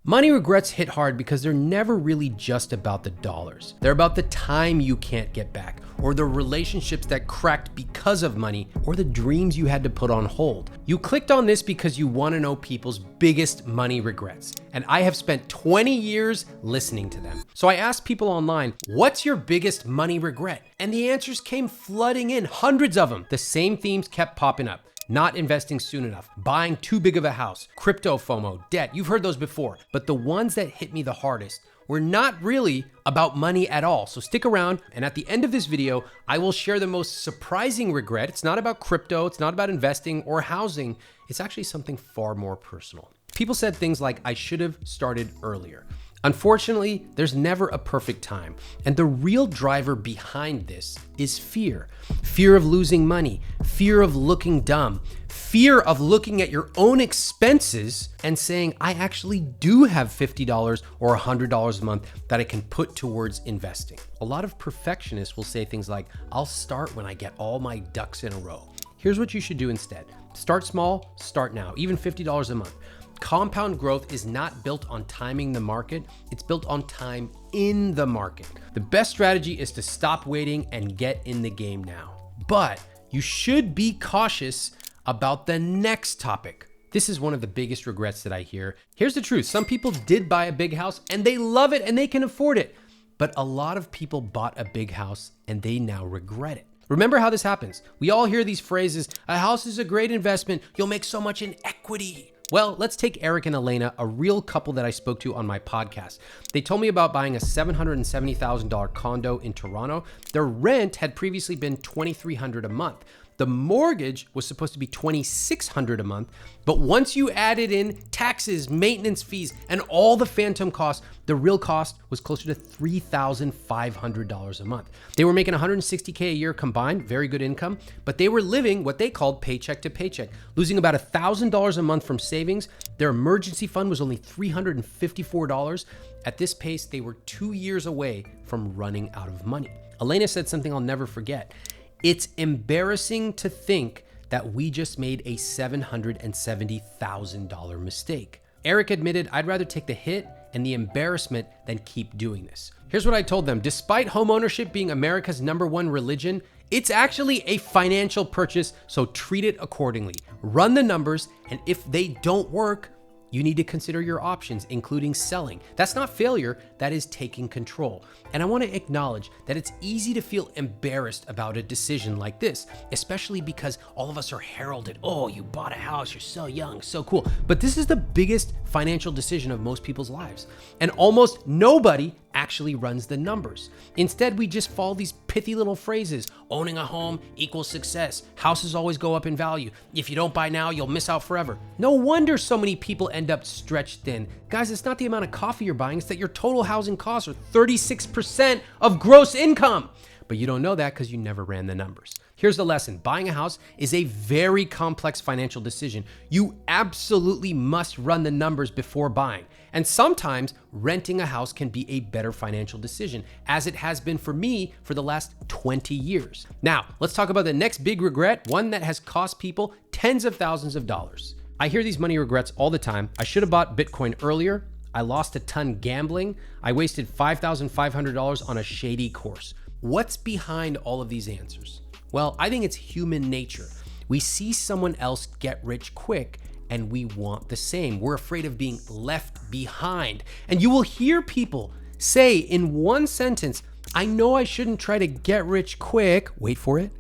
Money regrets hit hard because they're never really just about the dollars. They're about the time you can't get back, or the relationships that cracked because of money, or the dreams you had to put on hold. You clicked on this because you want to know people's biggest money regrets, and I have spent 20 years listening to them. So I asked people online, what's your biggest money regret? And the answers came flooding in, hundreds of them. The same themes kept popping up. Not investing soon enough, buying too big of a house, crypto FOMO, debt. You've heard those before, but the ones that hit me the hardest were not really about money at all. So stick around, and at the end of this video, I will share the most surprising regret. It's not about crypto, it's not about investing or housing. It's actually something far more personal. People said things like, I should have started earlier. Unfortunately, there's never a perfect time. And the real driver behind this is fear. Fear of losing money, fear of looking dumb, fear of looking at your own expenses and saying, I actually do have $50 or $100 a month that I can put towards investing. A lot of perfectionists will say things like, I'll start when I get all my ducks in a row. Here's what you should do instead. Start small, start now, even $50 a month. Compound growth is not built on timing the market, it's built on time in the market. The best strategy is to stop waiting and get in the game now. But you should be cautious about the next topic. This is one of the biggest regrets that I hear. Here's the truth. Some people did buy a big house and they love it and they can afford it. But a lot of people bought a big house and they now regret it. Remember how this happens. We all hear these phrases, a house is a great investment, you'll make so much in equity. Well, let's take Eric and Elena, a real couple that I spoke to on my podcast. They told me about buying a $770,000 condo in Toronto. Their rent had previously been $2,300 a month. The mortgage was supposed to be $2,600 a month, but once you added in taxes, maintenance fees, and all the phantom costs, the real cost was closer to $3,500 a month. They were making $160K a year combined, very good income, but they were living what they called paycheck to paycheck, losing about $1,000 a month from savings. Their emergency fund was only $354. At this pace, they were 2 years away from running out of money. Elena said something I'll never forget. It's embarrassing to think that we just made a $770,000 mistake. Eric admitted, I'd rather take the hit and the embarrassment than keep doing this. Here's what I told them. Despite homeownership being America's #1 religion, it's actually a financial purchase, so treat it accordingly. Run the numbers, and if they don't work, you need to consider your options, including selling. That's not failure, that is taking control. And I want to acknowledge that it's easy to feel embarrassed about a decision like this, especially because all of us are heralded. Oh, you bought a house, you're so young, so cool. But this is the biggest financial decision of most people's lives. And almost nobody actually runs the numbers. Instead, we just follow these pithy little phrases. Owning a home equals success. Houses always go up in value. If you don't buy now, you'll miss out forever. No wonder so many people end up stretched thin. Guys, it's not the amount of coffee you're buying, it's that your total housing costs are 36% of gross income. But you don't know that because you never ran the numbers. Here's the lesson. Buying a house is a very complex financial decision. You absolutely must run the numbers before buying. And sometimes renting a house can be a better financial decision, as it has been for me for the last 20 years. Now, let's talk about the next big regret, one that has cost people tens of thousands of dollars. I hear these money regrets all the time. I should have bought Bitcoin earlier. I lost a ton gambling. I wasted $5,500 on a shady course. What's behind all of these answers? Well, I think it's human nature. We see someone else get rich quick and we want the same. We're afraid of being left behind. And you will hear people say in one sentence, I know I shouldn't try to get rich quick, wait for it,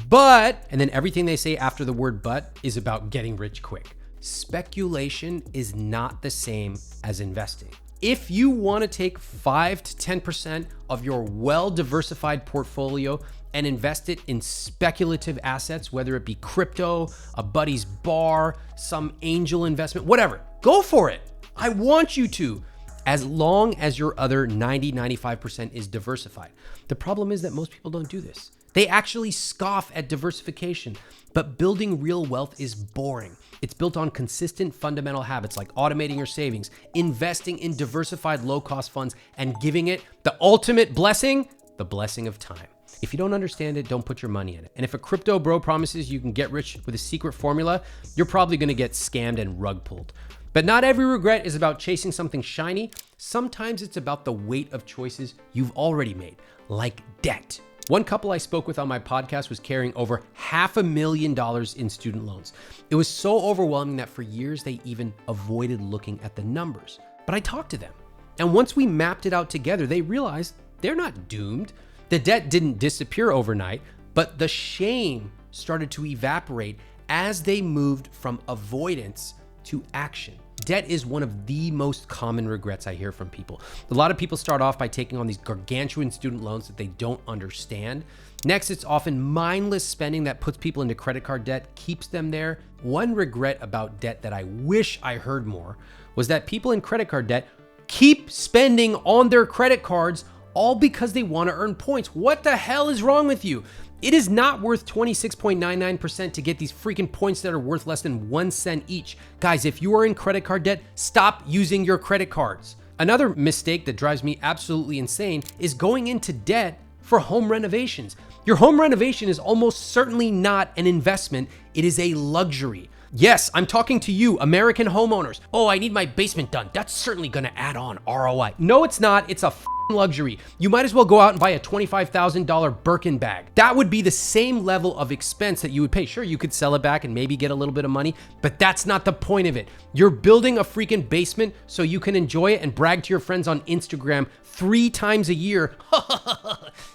but, and then everything they say after the word but is about getting rich quick. Speculation is not the same as investing. If you want to take 5 to 10% of your well-diversified portfolio and invest it in speculative assets, whether it be crypto, a buddy's bar, some angel investment, whatever, go for it. I want you to, as long as your other 90-95% is diversified. The problem is that most people don't do this. They actually scoff at diversification, but building real wealth is boring. It's built on consistent fundamental habits like automating your savings, investing in diversified low-cost funds, and giving it the ultimate blessing, the blessing of time. If you don't understand it, don't put your money in it. And if a crypto bro promises you can get rich with a secret formula, you're probably gonna get scammed and rug pulled. But not every regret is about chasing something shiny. Sometimes it's about the weight of choices you've already made, like debt. One couple I spoke with on my podcast was carrying over $500,000 in student loans. It was so overwhelming that for years they even avoided looking at the numbers. But I talked to them, and once we mapped it out together, they realized they're not doomed. The debt didn't disappear overnight, but the shame started to evaporate as they moved from avoidance to action. Debt is one of the most common regrets I hear from people. A lot of people start off by taking on these gargantuan student loans that they don't understand. Next, it's often mindless spending that puts people into credit card debt, keeps them there. One regret about debt that I wish I heard more was that people in credit card debt keep spending on their credit cards all because they want to earn points. What the hell is wrong with you? It is not worth 26.99% to get these freaking points that are worth less than 1 cent each. Guys, if you are in credit card debt, stop using your credit cards. Another mistake that drives me absolutely insane is going into debt for home renovations. Your home renovation is almost certainly not an investment. It is a luxury. Yes, I'm talking to you, American homeowners. Oh, I need my basement done. That's certainly gonna add on ROI. No, it's not. It's a luxury. You might as well go out and buy a $25,000 Birkin bag. That would be the same level of expense that you would pay. Sure, you could sell it back and maybe get a little bit of money, but that's not the point of it. You're building a freaking basement so you can enjoy it and brag to your friends on Instagram 3 times a year.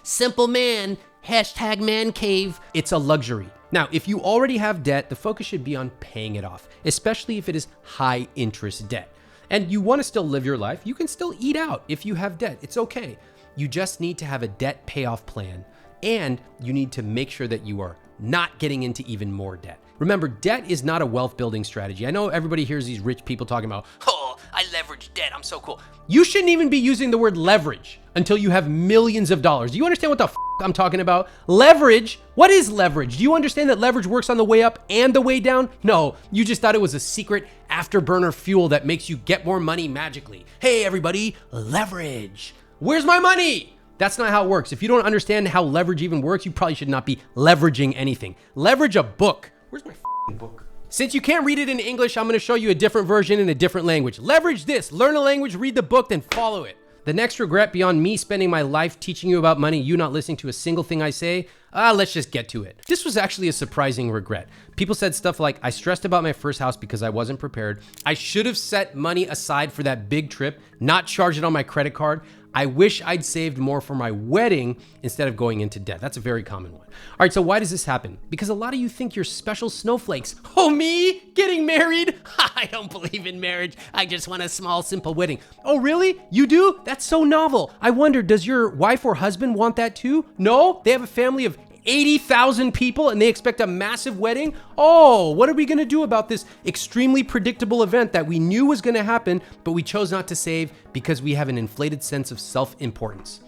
Simple man, #man cave. It's a luxury. Now, if you already have debt, the focus should be on paying it off, especially if it is high interest debt. And you want to still live your life, you can still eat out if you have debt. It's okay. You just need to have a debt payoff plan, and you need to make sure that you are not getting into even more debt. Remember, debt is not a wealth building strategy. I know everybody hears these rich people talking about, oh, I leverage debt, I'm so cool. You shouldn't even be using the word leverage until you have millions of dollars. Do you understand what the I'm talking about? Leverage? What is leverage? Do you understand that leverage works on the way up and the way down? No, you just thought it was a secret afterburner fuel that makes you get more money magically. Hey everybody, leverage. Where's my money? That's not how it works. If you don't understand how leverage even works, you probably should not be leveraging anything. Leverage a book. Where's my book? Since you can't read it in English, I'm gonna show you a different version in a different language. Leverage this, learn a language, read the book, then follow it. The next regret beyond me spending my life teaching you about money, you not listening to a single thing I say, let's just get to it. This was actually a surprising regret. People said stuff like, I stressed about my first house because I wasn't prepared. I should have set money aside for that big trip, not charge it on my credit card. I wish I'd saved more for my wedding instead of going into debt. That's a very common one. All right, so why does this happen? Because a lot of you think you're special snowflakes. Oh, me? Getting married? I don't believe in marriage. I just want a small, simple wedding. Oh, really? You do? That's so novel. I wonder, does your wife or husband want that too? No? They have a family of 80,000 people and they expect a massive wedding? Oh, what are we gonna do about this extremely predictable event that we knew was gonna happen, but we chose not to save because we have an inflated sense of self-importance?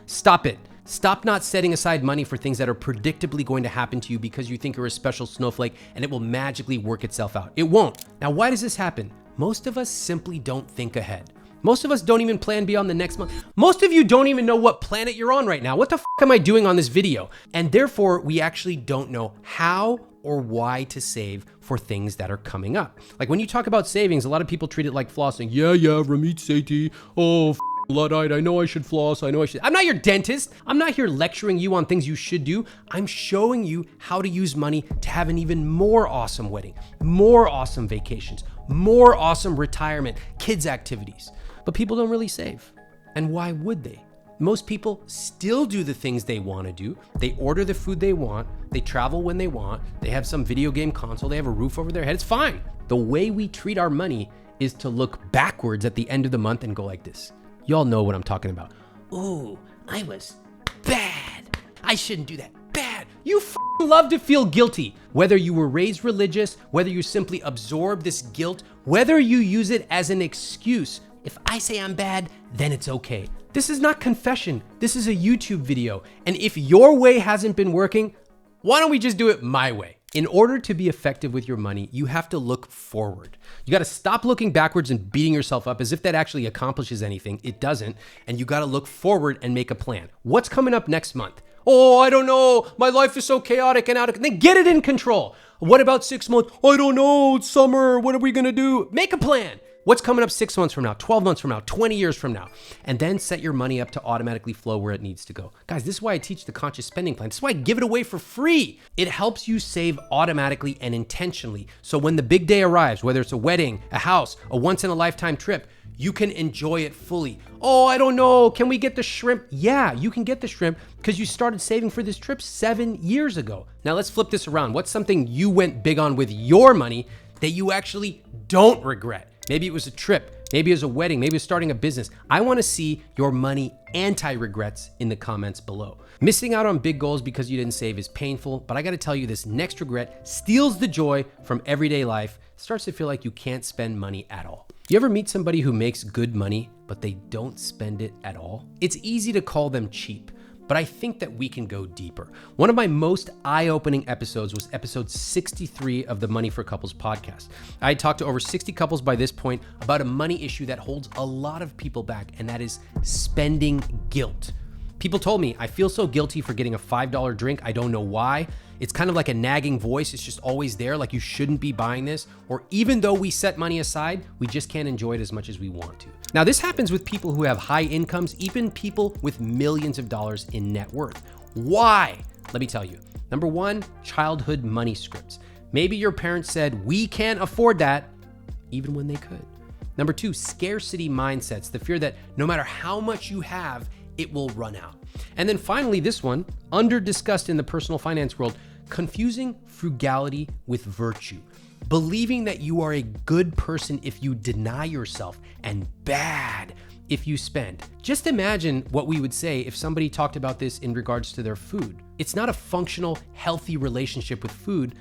Stop it. Stop not setting aside money for things that are predictably going to happen to you because you think you're a special snowflake and it will magically work itself out. It won't. Now, why does this happen? Most of us simply don't think ahead. Most of us don't even plan beyond the next month. Most of you don't even know what planet you're on right now. What the f am I doing on this video? And therefore, we actually don't know how or why to save for things that are coming up. Like when you talk about savings, a lot of people treat it like flossing. Yeah, Ramit Sethi. Oh, Luddite, I know I should floss. I know I should. I'm not your dentist. I'm not here lecturing you on things you should do. I'm showing you how to use money to have an even more awesome wedding, more awesome vacations, more awesome retirement, kids activities. But people don't really save. And why would they? Most people still do the things they want to do. They order the food they want. They travel when they want. They have some video game console. They have a roof over their head. It's fine. The way we treat our money is to look backwards at the end of the month and go like this. Y'all know what I'm talking about. Ooh, I was bad. I shouldn't do that. Bad. You love to feel guilty. Whether you were raised religious, whether you simply absorb this guilt, whether you use it as an excuse. If I say I'm bad, then it's okay. This is not confession. This is a YouTube video. And if your way hasn't been working, why don't we just do it my way? In order to be effective with your money, you have to look forward. You got to stop looking backwards and beating yourself up as if that actually accomplishes anything. It doesn't. And you got to look forward and make a plan. What's coming up next month? Oh, I don't know. My life is so chaotic and out of, then get it in control. What about 6 months? I don't know. It's summer. What are we going to do? Make a plan. What's coming up 6 months from now, 12 months from now, 20 years from now? And then set your money up to automatically flow where it needs to go. Guys, this is why I teach the conscious spending plan. This is why I give it away for free. It helps you save automatically and intentionally. So when the big day arrives, whether it's a wedding, a house, a once in a lifetime trip, you can enjoy it fully. Oh, I don't know. Can we get the shrimp? Yeah, you can get the shrimp because you started saving for this trip 7 years ago. Now let's flip this around. What's something you went big on with your money that you actually don't regret? Maybe it was a trip, maybe it was a wedding, maybe it's starting a business. I wanna see your money anti-regrets in the comments below. Missing out on big goals because you didn't save is painful, but I gotta tell you, this next regret steals the joy from everyday life. It starts to feel like you can't spend money at all. You ever meet somebody who makes good money, but they don't spend it at all? It's easy to call them cheap, but I think that we can go deeper. One of my most eye-opening episodes was episode 63 of the Money for Couples podcast. I had talked to over 60 couples by this point about a money issue that holds a lot of people back, and that is spending guilt. People told me, I feel so guilty for getting a $5 drink. I don't know why. It's kind of like a nagging voice. It's just always there, like you shouldn't be buying this. Or even though we set money aside, we just can't enjoy it as much as we want to. Now, this happens with people who have high incomes, even people with millions of dollars in net worth. Why? Let me tell you. Number one, childhood money scripts. Maybe your parents said, we can't afford that, even when they could. Number two, scarcity mindsets, the fear that no matter how much you have, it will run out. And then finally, this one, under discussed in the personal finance world, confusing frugality with virtue. Believing that you are a good person if you deny yourself and bad if you spend. Just imagine what we would say if somebody talked about this in regards to their food. It's not a functional, healthy relationship with food.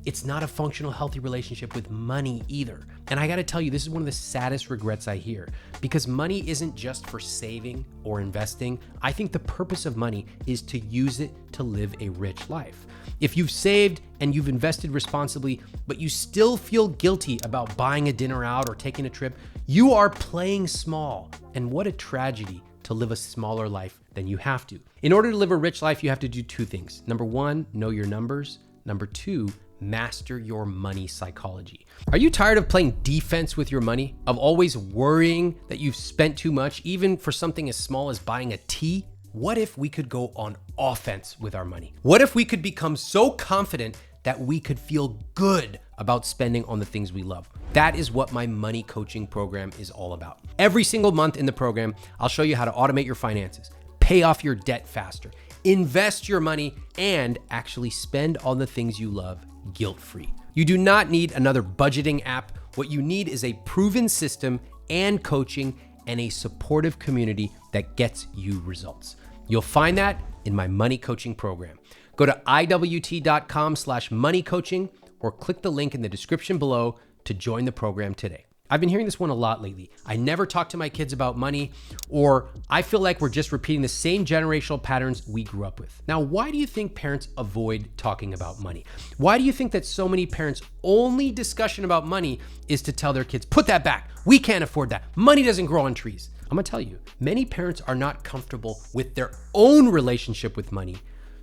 It's not a functional, healthy relationship with money either. And I gotta tell you, this is one of the saddest regrets I hear, because money isn't just for saving or investing. I think the purpose of money is to use it to live a rich life. If you've saved and you've invested responsibly, but you still feel guilty about buying a dinner out or taking a trip, you are playing small. And what a tragedy to live a smaller life than you have to. In order to live a rich life, you have to do two things. Number one, know your numbers. Number two, master your money psychology. Are you tired of playing defense with your money? Of always worrying that you've spent too much, even for something as small as buying a tea? What if we could go on offense with our money? What if we could become so confident that we could feel good about spending on the things we love? That is what my money coaching program is all about. Every single month in the program, I'll show you how to automate your finances, pay off your debt faster, invest your money, and actually spend on the things you love guilt-free. You do not need another budgeting app. What you need is a proven system and coaching and a supportive community that gets you results. You'll find that in my money coaching program. Go to iwt.com/moneycoaching or click the link in the description below to join the program today. I've been hearing this one a lot lately. I never talk to my kids about money, or I feel like we're just repeating the same generational patterns we grew up with. Now, why do you think parents avoid talking about money? Why do you think that so many parents' only discussion about money is to tell their kids, put that back, we can't afford that, money doesn't grow on trees? I'm gonna tell you, many parents are not comfortable with their own relationship with money.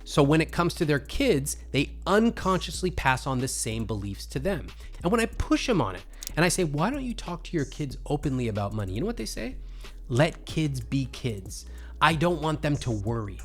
So when it comes to their kids, they unconsciously pass on the same beliefs to them. And when I push them on it, and I say, why don't you talk to your kids openly about money? You know what they say? Let kids be kids. I don't want them to worry.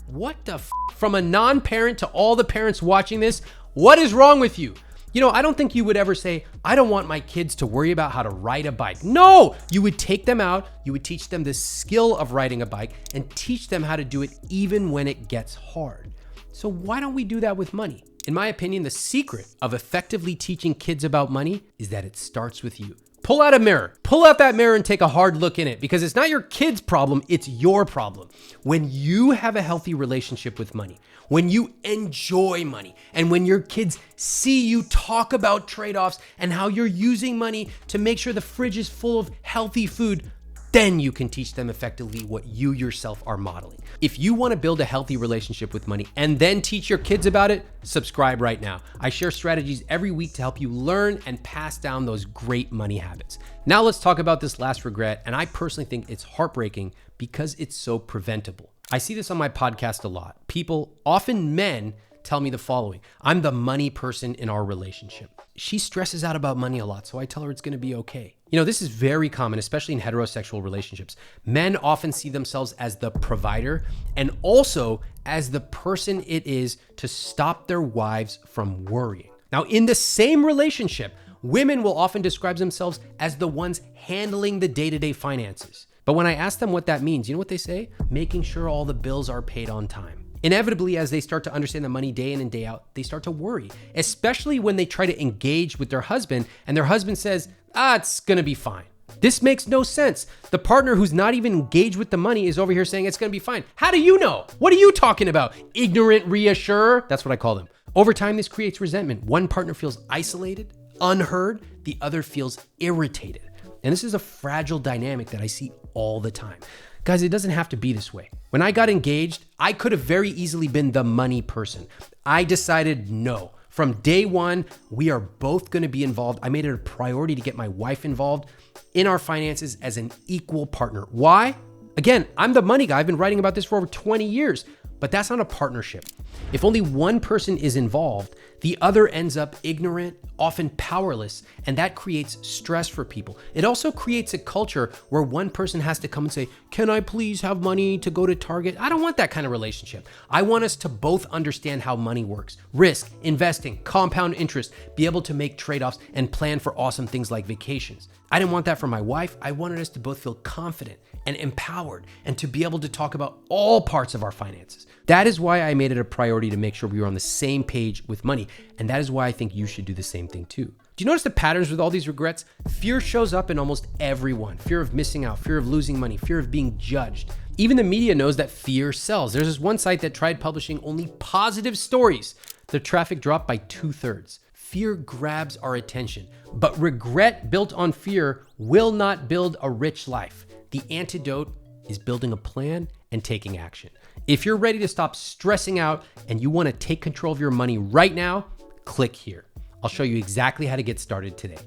What the f? From a non-parent to all the parents watching this, what is wrong with you? You know, I don't think you would ever say, I don't want my kids to worry about how to ride a bike. No, you would take them out, you would teach them the skill of riding a bike and teach them how to do it even when it gets hard. So why don't we do that with money? In my opinion, the secret of effectively teaching kids about money is that it starts with you. Pull out a mirror. Pull out that mirror and take a hard look in it, because it's not your kid's problem, it's your problem. When you have a healthy relationship with money, when you enjoy money, and when your kids see you talk about trade-offs and how you're using money to make sure the fridge is full of healthy food, then you can teach them effectively what you yourself are modeling. If you want to build a healthy relationship with money and then teach your kids about it, subscribe right now. I share strategies every week to help you learn and pass down those great money habits. Now let's talk about this last regret, and I personally think it's heartbreaking because it's so preventable. I see this on my podcast a lot. People, often men, tell me the following: I'm the money person in our relationship. She stresses out about money a lot, so I tell her it's going to be okay. You know, this is very common, especially in heterosexual relationships. Men often see themselves as the provider and also as the person it is to stop their wives from worrying. Now, in the same relationship, women will often describe themselves as the ones handling the day-to-day finances. But when I ask them what that means, you know what they say? Making sure all the bills are paid on time. Inevitably, as they start to understand the money day in and day out, they start to worry, especially when they try to engage with their husband and their husband says, it's gonna be fine. This makes no sense. The partner who's not even engaged with the money is over here saying it's gonna be fine. How do you know? What are you talking about? Ignorant reassurer? That's what I call them. Over time, this creates resentment. One partner feels isolated, unheard, the other feels irritated. And this is a fragile dynamic that I see all the time. Guys, it doesn't have to be this way. When I got engaged, I could have very easily been the money person. I decided no. From day one, we are both gonna be involved. I made it a priority to get my wife involved in our finances as an equal partner. Why? Again, I'm the money guy. I've been writing about this for over 20 years, but that's not a partnership. If only one person is involved, the other ends up ignorant, often powerless, and that creates stress for people. It also creates a culture where one person has to come and say, can I please have money to go to Target? I don't want that kind of relationship. I want us to both understand how money works. Risk, investing, compound interest, be able to make trade-offs and plan for awesome things like vacations. I didn't want that for my wife. I wanted us to both feel confident and empowered and to be able to talk about all parts of our finances. That is why I made it a priority to make sure we were on the same page with money. And that is why I think you should do the same thing too. Do you notice the patterns with all these regrets? Fear shows up in almost everyone. Fear of missing out, fear of losing money, fear of being judged. Even the media knows that fear sells. There's this one site that tried publishing only positive stories. The traffic dropped by 2/3. Fear grabs our attention, but regret built on fear will not build a rich life. The antidote is building a plan and taking action. If you're ready to stop stressing out and you want to take control of your money right now, click here. I'll show you exactly how to get started today.